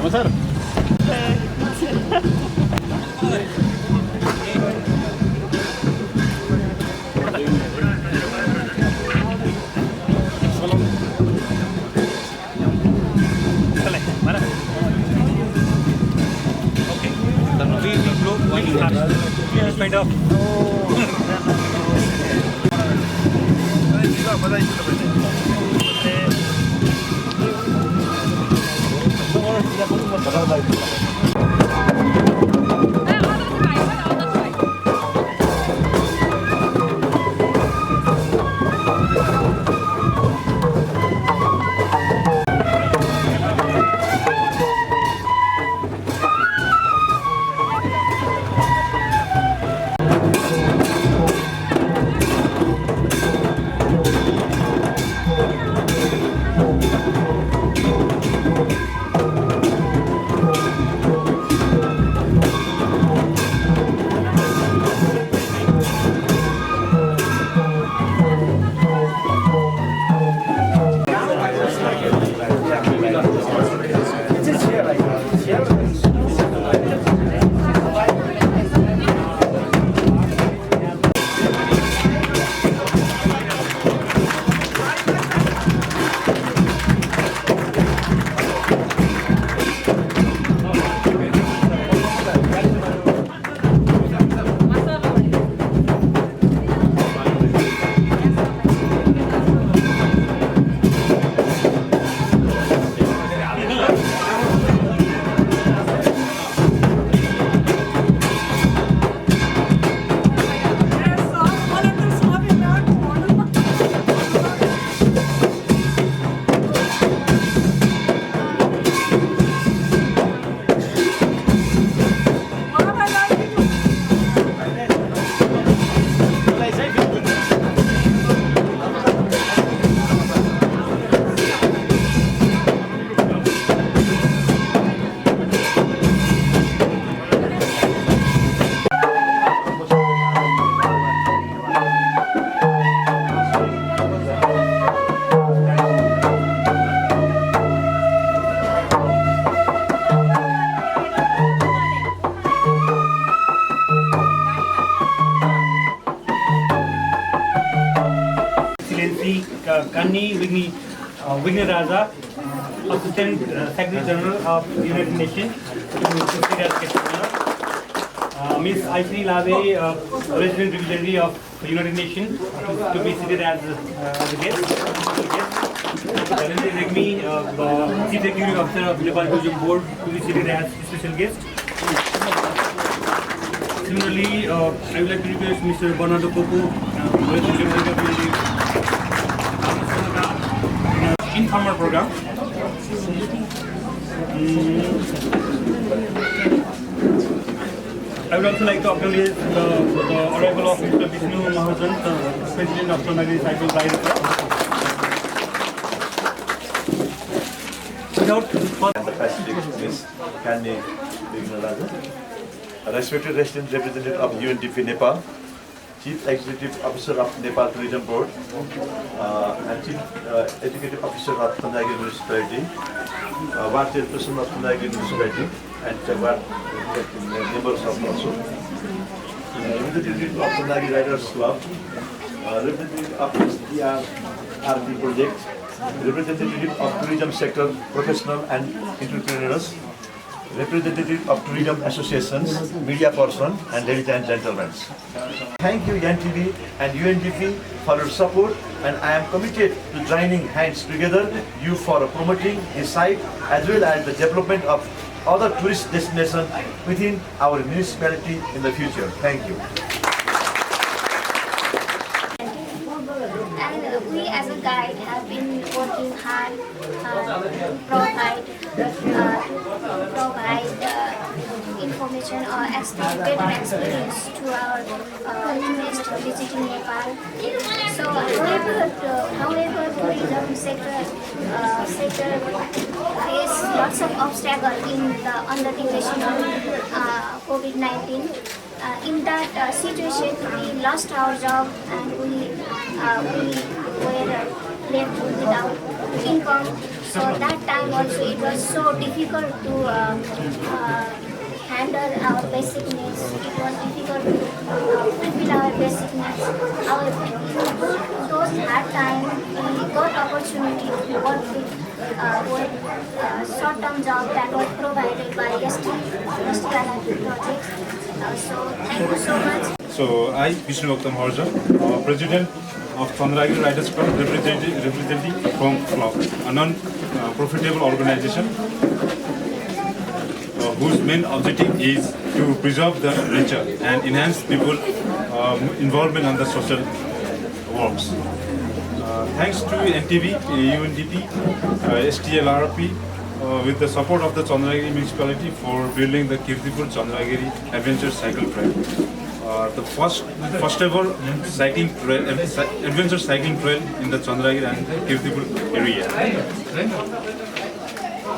sir. Okay. The we will blow when you have in spite of. Kanni Vigni Raja, Assistant Secretary General of United Nations, Ms. Aishri Lave, Resident Representative of United Nations, to be seated as a guest. Currently, Regmi, Chief Executive Officer of Nepal Tourism Board, to be seated as special guest. Similarly, I would like to request Mr. Bernardo Coco, Resident Representative informal program. I would also like to acknowledge the arrival of Mr. Vishnu Mahajan, the President of Chandragiri Cycle Ride. Without the Pacific, Ms. Kanni Vigni, respected resident representative of UNDP Nepal, Chief Executive Officer of Nepal Tourism Board, and Chief Executive Officer of Chandragiri Municipality, Ward Chairperson of Chandragiri Municipality, and Ward members of also, representative of Chandragiri Riders Club, representative of SDRRP project, representative of tourism sector professional and entrepreneurs, representative of tourism associations, media person, and ladies and gentlemen. Thank you NTV and UNDP for your support, and I am committed to joining hands together you for promoting this site as well as the development of other tourist destinations within our municipality in the future. Thank you. And we as a guide have been working hard to provide information or better experience to our tourists visiting Nepal. So however tourism sector face lots of obstacles on the duration of COVID-19. In that situation, we lost our job and we were left without income. come. So that time also it was so difficult to handle our basic needs. It was difficult to fulfill our basic needs. However, in those hard times, we got opportunity to work with short-term job that was provided by STLRP projects. So thank you so much. So I, Vishnu Bhaktam Harja, President of Chandragiri Riders Club, representing from FLOC, a non-profitable organization whose main objective is to preserve the nature and enhance people involvement on the social works. Thanks to NTV, UNDP, STLRP, with the support of the Chandragiri municipality for building the Kritipur Chandragiri adventure cycle trail. The first ever adventure cycling trail in the Chandragiri and Kritipur area.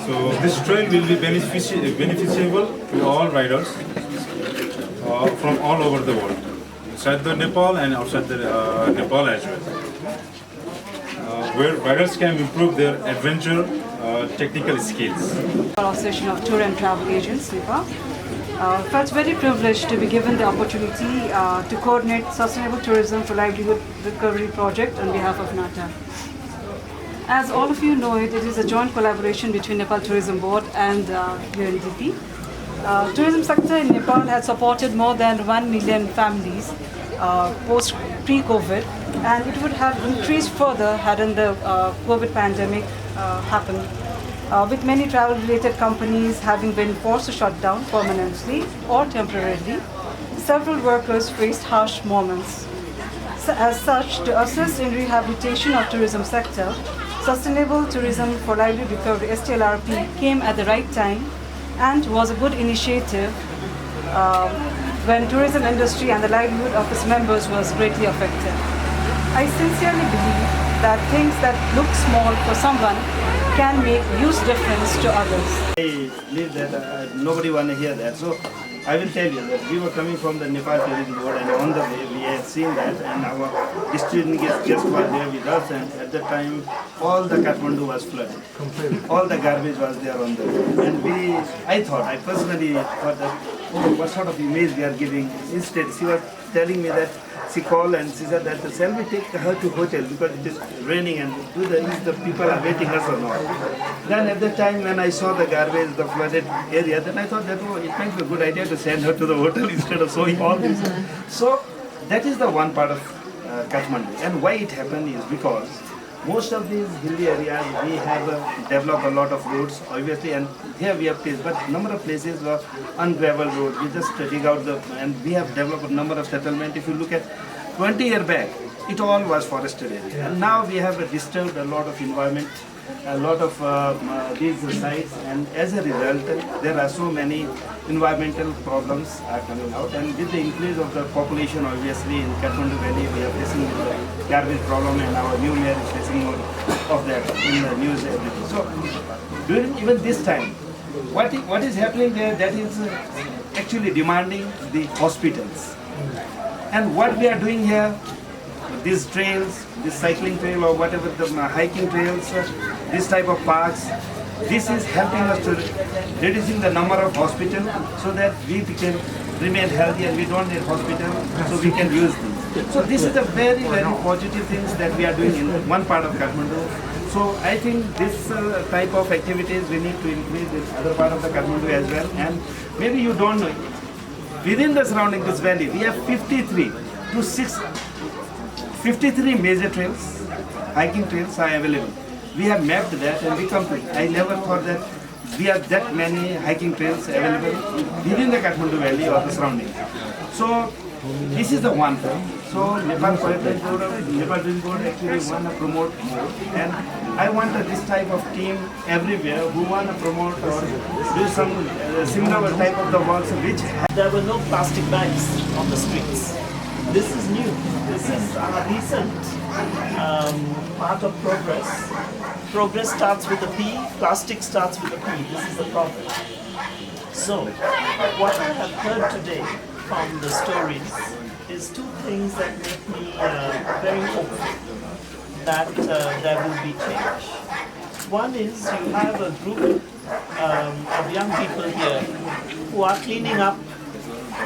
So this trail will be beneficial to all riders from all over the world, inside the Nepal and outside the Nepal as well, where riders can improve their adventure technical skills. Association of Tour and Travel Agents, Nepal. Felt very privileged to be given the opportunity to coordinate Sustainable Tourism for Livelihood Recovery Project on behalf of NATA. As all of you know, it is a joint collaboration between Nepal Tourism Board and UNDP. Tourism sector in Nepal has supported more than 1 million families pre-COVID, and it would have increased further hadn't the COVID pandemic happened. With many travel-related companies having been forced to shut down permanently or temporarily, several workers faced harsh moments. So, as such, to assist in rehabilitation of tourism sector, Sustainable Tourism for Livelihood Recovery (STLRP) came at the right time and was a good initiative when tourism industry and the livelihood of its members was greatly affected. I sincerely believe that things that look small for someone can make huge difference to others. I believe that nobody want to hear that. So I will tell you that we were coming from the Nepal Tourism Board, and on the way we had seen that, and our district guests were there with us, and at the time all the Kathmandu was flooded. All the garbage was there on the road. And I personally thought that, oh, what sort of image we are giving. Instead, she was telling me that she called and she said that shall we take her to hotel because it is raining, and if the people are waiting us or not. Then at the time when I saw the garbage, the flooded area, then I thought that, oh, it might be a good idea to send her to the hotel instead of showing all this. So that is the one part of Kathmandu. And why it happened is because most of these hilly areas, we have developed a lot of roads, obviously, and here we have places, but number of places were ungraveled roads. We just dig out and we have developed a number of settlements. If you look at 20 years back, it all was forested area. And now we have disturbed a lot of environment, a lot of these sites, and as a result, there are so many environmental problems are coming out. And with the increase of the population, obviously, in Kathmandu Valley, we are facing the garbage problem, and our new mayor is facing more of that in the news everything. So during even this time, what is happening there, that is actually demanding the hospitals. And what we are doing here, these trails, this cycling trail or whatever, the hiking trails, this type of parks, this is helping us to reducing the number of hospitals so that we can remain healthy and we don't need hospital, so we can use these. So this is a very, very positive things that we are doing in one part of Kathmandu. So I think this type of activities we need to increase in other part of the Kathmandu as well. And maybe you don't know, within the surrounding this valley, we have 53 major trails, hiking trails are available. We have mapped that and we come to it. I never thought that we have that many hiking trails available within the Kathmandu Valley or the surrounding. So this is the one thing. So Nepal Tourism Board actually want to promote more, and I want this type of team everywhere who want to promote or do some similar type of the works which there were no plastic bags on the streets. This is new. This is a recent part of progress. Progress starts with a P, plastic starts with a P. This is the problem. So, what I have heard today from the stories is two things that make me very hopeful that there will be change. One is you have a group of young people here who are cleaning up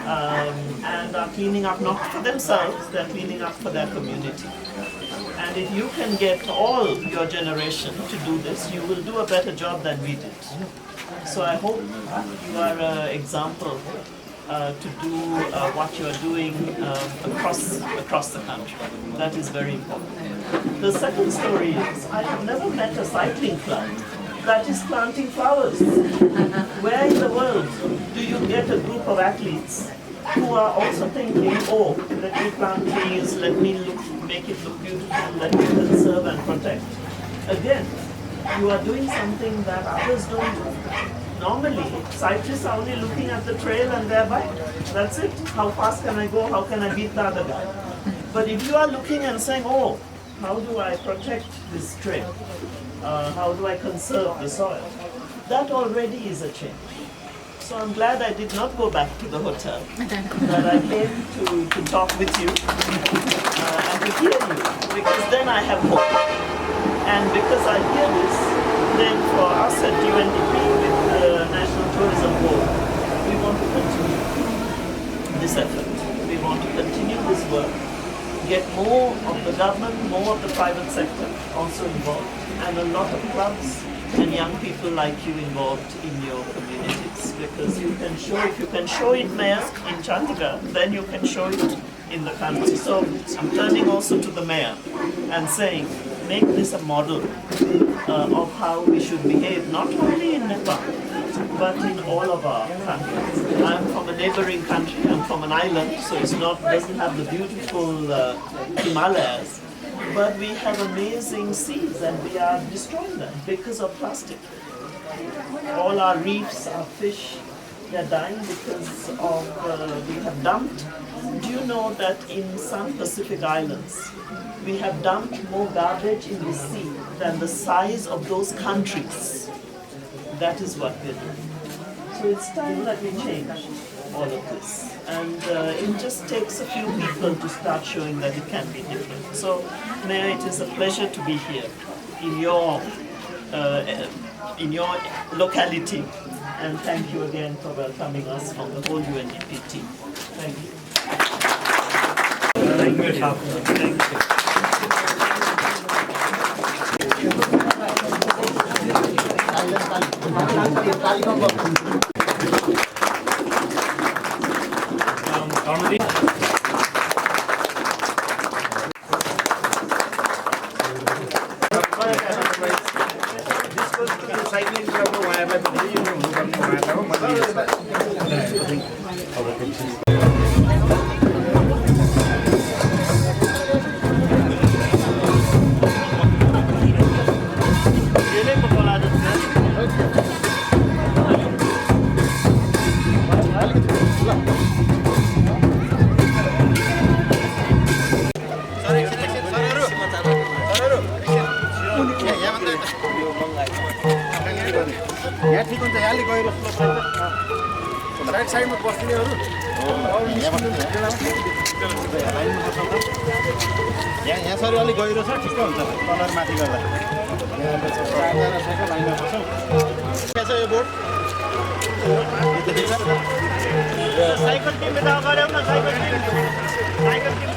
and are cleaning up not for themselves, they're cleaning up for their community. And if you can get all your generation to do this, you will do a better job than we did. So I hope you are an example to do what you are doing across the country. That is very important. The second story is, I have never met a cycling club that is planting flowers. Where in the world do you get a group of athletes who are also thinking, oh, let me plant trees, let me make it look beautiful, let me conserve and protect. Again, you are doing something that others don't do. Normally, cyclists are only looking at the trail and their bike. That's it. How fast can I go? How can I beat the other guy? But if you are looking and saying, oh, how do I protect this trail? How do I conserve the soil? That already is a change. So I'm glad I did not go back to the hotel, that I came to talk with you and to hear you, because then I have hope. And because I hear this, then for us at UNDP with the National Tourism Board, we want to continue this effort. We want to continue this work, get more of the government, more of the private sector also involved, and a lot of clubs and young people like you involved in your communities, because you can show, if you can show it Mayor in Chandigarh, then you can show it in the country. So I'm turning also to the Mayor and saying, make this a model of how we should behave, not only in Nepal, but in all of our countries. I'm from a neighboring country, I'm from an island, so it's not, doesn't have the beautiful Himalayas, but we have amazing seas and we are destroying them because of plastic. All our reefs, our fish, they're dying because of, we have dumped. Do you know that in some Pacific islands, we have dumped more garbage in the sea than the size of those countries? That is what we're doing. So it's time that we change all of this. And it just takes a few people to start showing that it can be different. So, Mayor, it is a pleasure to be here in your locality. And thank you again for welcoming us from the whole UNDP team. Thank you. Thank you. Thank you. Cycling क्लबको उहाँहरूलाई पनि हुनुपर्ने उहाँलाई हो यहाँ ठिक हुन्छ यहाँले गहिरो साइड साइडमा बस्नेहरू यहाँ सरी अलिक गहिरो छ ठिक हुन्छ कलर माथि गर्दा लाइनमा बस्छौँ के छ यो बोर्ड साइकल टिम बेटा गऱ्यौ न साइकल टिम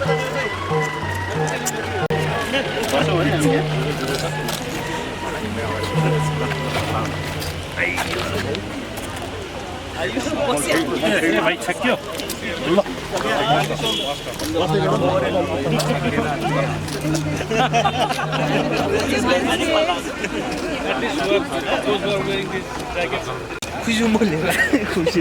बस्छौँ भने हामी भाइ सक्यो ल खुसी म लिएर खुसी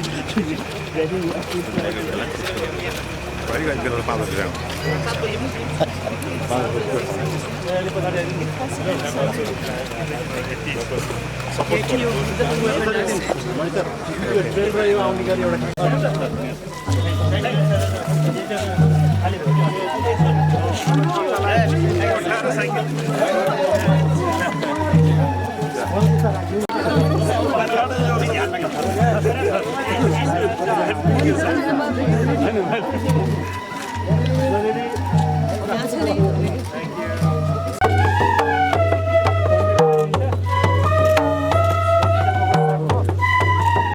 That's